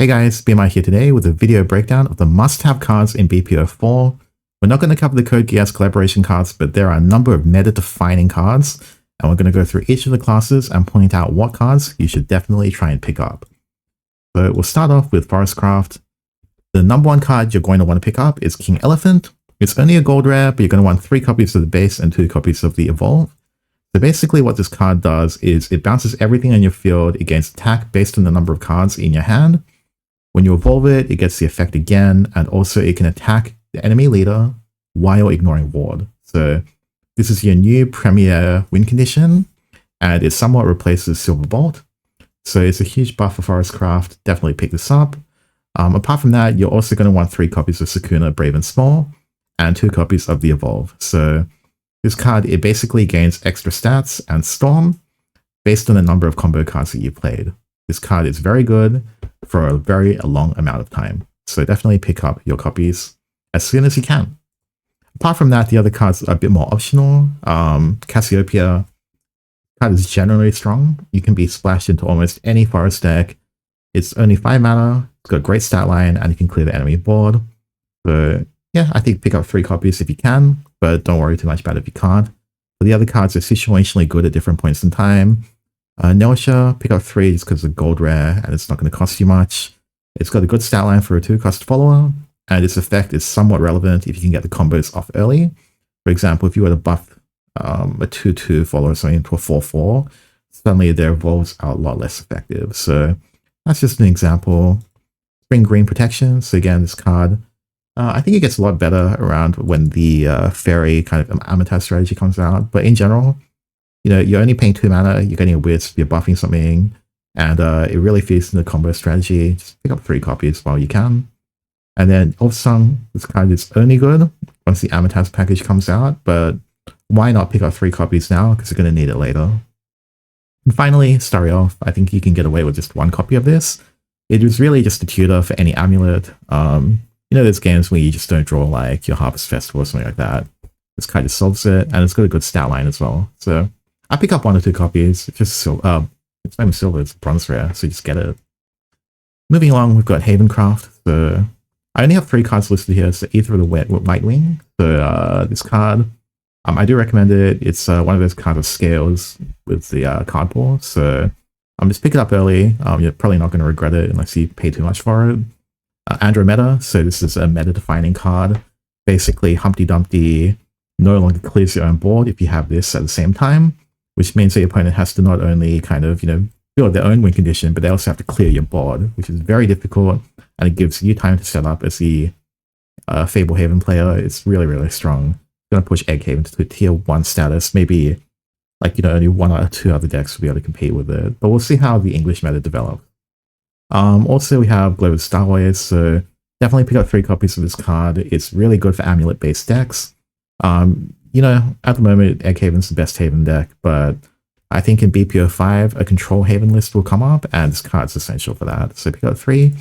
Hey guys, BMI here today with a video breakdown of the must-have cards in BP04. We're not going to cover the Code Geass collaboration cards, but there are a number of meta-defining cards, and we're going to go through each of the classes and point out what cards you should definitely try and pick up. So we'll start off with Forestcraft. The number one card you're going to want to pick up is King Elephant. It's only a gold rare, but you're going to want 3 copies of the base and 2 copies of the Evolve. So basically what this card does is it bounces everything in your field against attack based on the number of cards in your hand. When you evolve it, it gets the effect again, and also it can attack the enemy leader while ignoring ward. So this is your new premier win condition, and it somewhat replaces Silver Bolt. So it's a huge buff for Forestcraft. Definitely pick this up. Apart from that, you're also going to want 3 copies of Sakuna Brave and Small, and 2 copies of the Evolve. So this card, it basically gains extra stats and Storm based on the number of combo cards that you played. This card is very good for a very long amount of time. So definitely pick up your copies as soon as you can. Apart from that, the other cards are a bit more optional. Cassiopeia card is generally strong. You can be splashed into almost any forest deck. It's only 5 mana, it's got a great stat line, and you can clear the enemy board. So yeah, I think pick up 3 copies if you can, but don't worry too much about it if you can't. But the other cards are situationally good at different points in time. Nausea, pick up 3 just because it's a gold rare and it's not going to cost you much. It's got a good stat line for a 2-cost follower, and its effect is somewhat relevant if you can get the combos off early. For example, if you were to buff a 2-2 follower something into a 4-4, suddenly their evolves are a lot less effective. So that's just an example. Spring Green Protection. So again, this card, I think it gets a lot better around when the fairy kind of Amethyst strategy comes out. But in general, you know, you're only paying 2 mana, you're getting a wisp, you're buffing something, and it really feeds in the combo strategy. Just pick up 3 copies while you can. And then Wolfsong, this card is only good once the Amethyst package comes out, but why not pick up 3 copies now, because you're going to need it later. And finally, Starioth. I think you can get away with just 1 copy of this. It was really just a tutor for any amulet. You know, there's games where you just don't draw like your Harvest Festival or something like that. This card just solves it, and it's got a good stat line as well. So I pick up 1 or 2 copies. It's just it's not even silver, it's bronze rare, so you just get it. Moving along, we've got Havencraft. So I only have 3 cards listed here, so either of the White Wing. So this card, I do recommend it. It's one of those kind of scales with the cardboard. So just pick it up early. You're probably not going to regret it unless you pay too much for it. Andromeda. So this is a meta-defining card. Basically, Humpty Dumpty no longer clears your own board if you have this at the same time, which means that your opponent has to not only kind of, you know, build their own win condition, but they also have to clear your board, which is very difficult, and it gives you time to set up as the Fablehaven player. It's really, really strong. It's going to push Egghaven to tier 1 status. Maybe, like, you know, only 1 or 2 other decks will be able to compete with it, but we'll see how the English meta develops. Also, we have Glow with Starways, so definitely pick up 3 copies of this card. It's really good for amulet-based decks. You know, at the moment, Egghaven's the best Haven deck, but I think in BP05, a control Haven list will come up, and this card's essential for that. So pick up 3.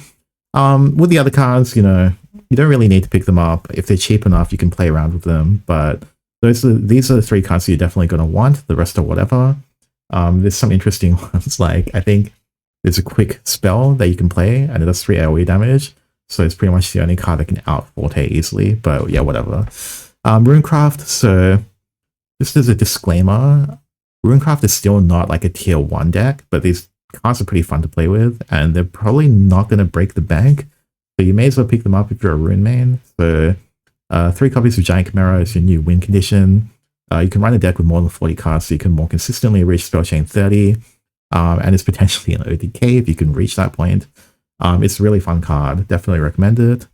With the other cards, you know, you don't really need to pick them up. If they're cheap enough, you can play around with them, but these are the 3 cards you're definitely going to want. The rest are whatever. There's some interesting ones, like, I think there's a quick spell that you can play, and it does 3 AoE damage, so it's pretty much the only card that can out-forte easily, but yeah, whatever. Runecraft, so just as a disclaimer, Runecraft is still not like a tier 1 deck, but these cards are pretty fun to play with, and they're probably not going to break the bank, so you may as well pick them up if you're a Rune main. So 3 copies of Giant Chimera is your new win condition. You can run a deck with more than 40 cards, so you can more consistently reach spell chain 30, and it's potentially an OTK if you can reach that point. It's a really fun card, definitely recommend it.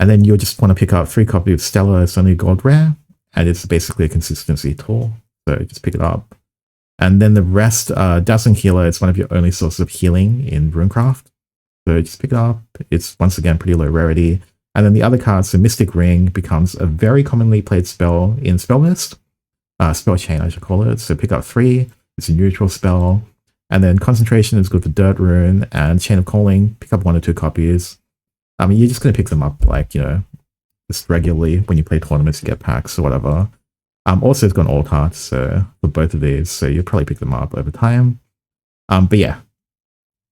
And then you'll just want to pick up 3 copies of Stella. It's only a gold rare, and it's basically a consistency tool, so just pick it up. And then the rest, Dazzling Healer is one of your only sources of healing in Runecraft, so just pick it up. It's once again pretty low rarity. And then the other cards, so Mystic Ring becomes a very commonly played spell in Spell List, Spell Chain I should call it, so pick up 3. It's a neutral spell. And then Concentration is good for Dirt Rune, and Chain of Calling, pick up 1 or 2 copies. I mean, you're just going to pick them up, like, you know, just regularly when you play tournaments, you get packs or whatever. Also, it's got an alt art, so for both of these, so you'll probably pick them up over time. But yeah,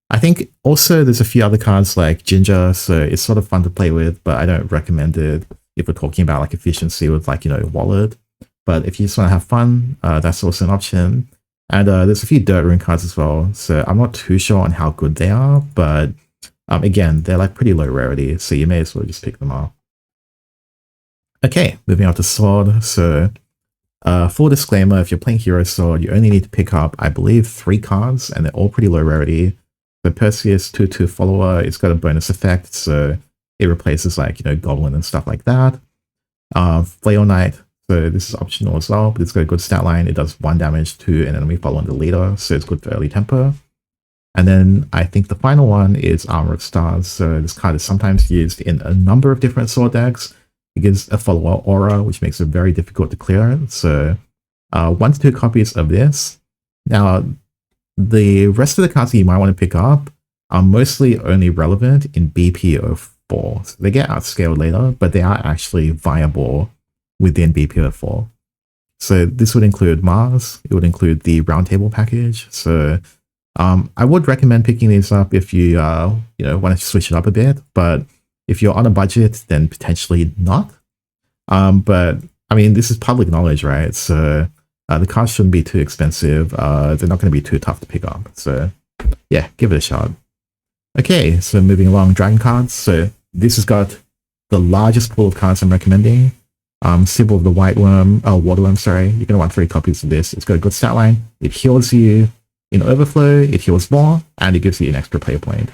I think also there's a few other cards like Ginger, so it's sort of fun to play with, but I don't recommend it if we're talking about like efficiency with like, Wallet. But if you just want to have fun, that's also an option. And there's a few Dirt Rune cards as well, so I'm not too sure on how good they are, but again, they're like pretty low rarity, so you may as well just pick them up. Okay, moving on to Sword. So full disclaimer, if you're playing Hero Sword, you only need to pick up, I believe, 3 cards, and they're all pretty low rarity. The Perseus 2/2 follower, it's got a bonus effect, so it replaces like, Goblin and stuff like that. Flail Knight, so this is optional as well, but it's got a good stat line. It does 1 damage to an enemy following the leader, so it's good for early tempo. And then I think the final one is Armor of Stars. So this card is sometimes used in a number of different sword decks. It gives a follower aura, which makes it very difficult to clear. So 1 to 2 copies of this. Now, the rest of the cards that you might want to pick up are mostly only relevant in BP04. So they get outscaled later, but they are actually viable within BP04. So this would include Mars. It would include the Roundtable package. So I would recommend picking these up if you want to switch it up a bit, but if you're on a budget, then potentially not. But I mean, this is public knowledge, right? So the cards shouldn't be too expensive. They're not going to be too tough to pick up. So yeah, give it a shot. Okay, so moving along, Dragon cards. So this has got the largest pool of cards I'm recommending. Symbol of the Waterworm, sorry. You're going to want 3 copies of this. It's got a good stat line. It heals you in Overflow, it heals more, and it gives you an extra player point.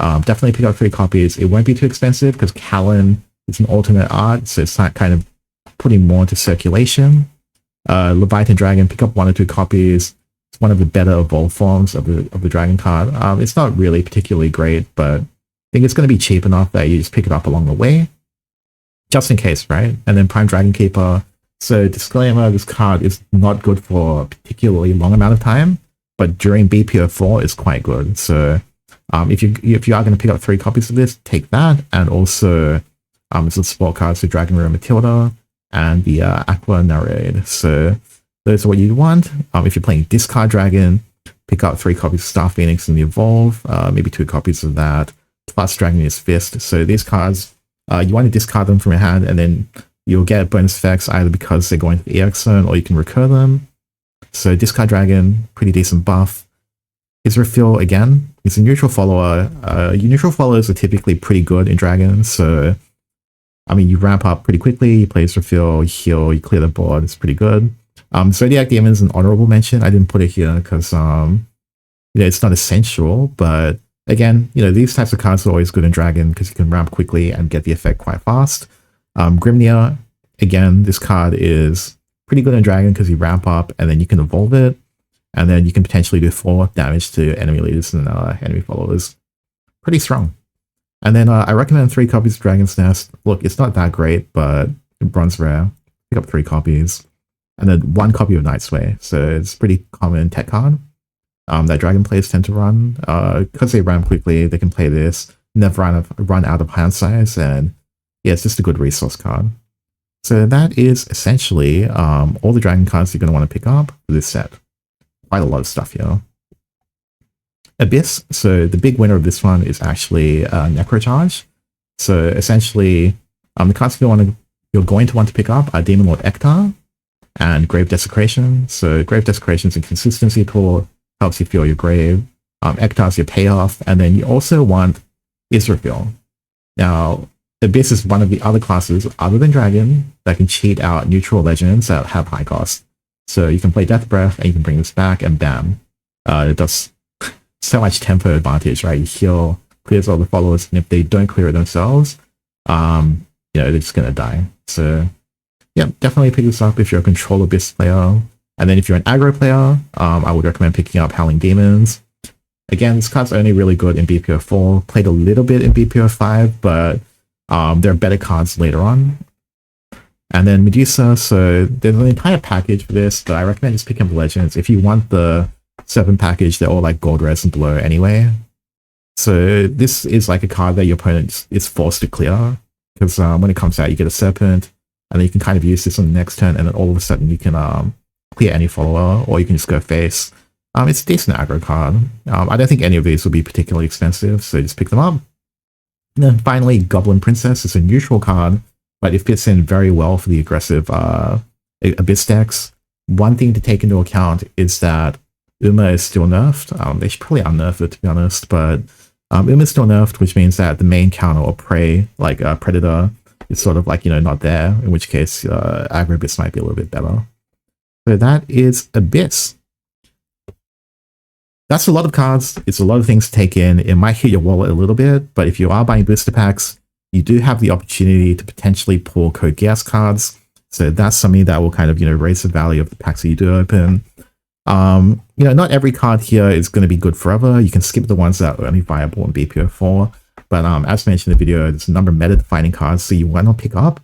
Definitely pick up 3 copies. It won't be too expensive because Callan is an alternate art, so it's not kind of putting more into circulation. Leviathan Dragon, pick up 1 or 2 copies. It's one of the better evolved forms of the Dragon card. It's not really particularly great, but I think it's going to be cheap enough that you just pick it up along the way, just in case, right? And then Prime Dragon Keeper. So disclaimer, this card is not good for a particularly long amount of time, but during BP04 it's quite good. So if you are going to pick up 3 copies of this, take that, and also it's a support card, so Dragon Rune Matilda and the Aqua Narade. So those are what you want. If you're playing Discard Dragon, pick up 3 copies of Star Phoenix and the Evolve, maybe 2 copies of that, plus Dragoneer's Fist. So these cards, you want to discard them from your hand, and then you'll get bonus effects either because they're going to the EX zone or you can recur them. So Discard Dragon, pretty decent buff. Israfil, again, is a neutral follower. Neutral followers are typically pretty good in Dragons, so I mean, you ramp up pretty quickly, you play Israfil, you heal, you clear the board, it's pretty good. Zodiac Demon is an honorable mention. I didn't put it here because it's not essential, but again, these types of cards are always good in Dragon because you can ramp quickly and get the effect quite fast. Grimnir, again, this card is pretty good in Dragon because you ramp up and then you can evolve it, and then you can potentially do 4 damage to enemy leaders and enemy followers. Pretty strong. And then I recommend 3 copies of Dragon's Nest. Look, it's not that great, but bronze rare. Pick up 3 copies. And then 1 copy of Night Sway. So it's a pretty common tech card that Dragon players tend to run. Because they ramp quickly, they can play this, never run out of hand size, and yeah, it's just a good resource card. So that is essentially all the Dragon cards you're going to want to pick up for this set. Quite a lot of stuff here. Abyss, so the big winner of this one is actually Necrocharge. So essentially, the cards you're going to want to pick up are Demon Lord Ektar and Grave Desecration. So Grave Desecration is a consistency tool, helps you feel your grave. Ektar is your payoff, and then you also want Israfil. Now, Abyss is one of the other classes other than Dragon that can cheat out neutral legends that have high cost. So you can play Death Breath and you can bring this back, and bam, it does so much tempo advantage, right? You heal, clears all the followers, and if they don't clear it themselves, they're just gonna die. So yeah, definitely pick this up if you're a Control Abyss player. And then if you're an aggro player, I would recommend picking up Howling Demons. Again, this card's only really good in BP04, played a little bit in BP05, but there are better cards later on. And then Medusa, so there's an entire package for this, but I recommend just picking up Legends. If you want the 7 package, they're all like gold, res, and below anyway. So this is like a card that your opponent is forced to clear, because when it comes out, you get a Serpent, and then you can kind of use this on the next turn, and then all of a sudden you can clear any follower, or you can just go face. It's a decent aggro card. I don't think any of these will be particularly expensive, so just pick them up. And then finally, Goblin Princess is a neutral card, but it fits in very well for the aggressive Abyss decks. One thing to take into account is that Uma is still nerfed. They should probably unnerf it, to be honest, but Uma is still nerfed, which means that the main counter or prey, like Predator, is sort of like, not there, in which case aggro Abyss might be a little bit better. So that is Abyss. That's a lot of cards. It's a lot of things to take in. It might hit your wallet a little bit, but if you are buying booster packs, you do have the opportunity to potentially pull Code Geass cards. So that's something that will kind of, raise the value of the packs that you do open. Not every card here is going to be good forever. You can skip the ones that are only viable in BP04. But as mentioned in the video, there's a number of meta-defining cards, so you want to pick up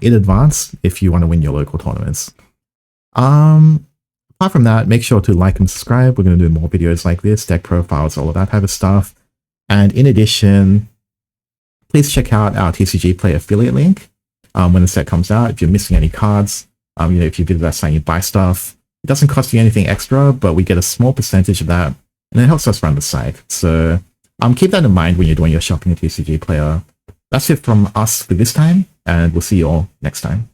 in advance if you want to win your local tournaments. Apart from that, make sure to like and subscribe. We're going to do more videos like this, deck profiles, all of that type of stuff. And in addition, please check out our TCG Play affiliate link when the set comes out. If you're missing any cards, if you visit that site, you buy stuff. It doesn't cost you anything extra, but we get a small percentage of that, and it helps us run the site. So keep that in mind when you're doing your shopping at TCG Player. That's it from us for this time, and we'll see you all next time.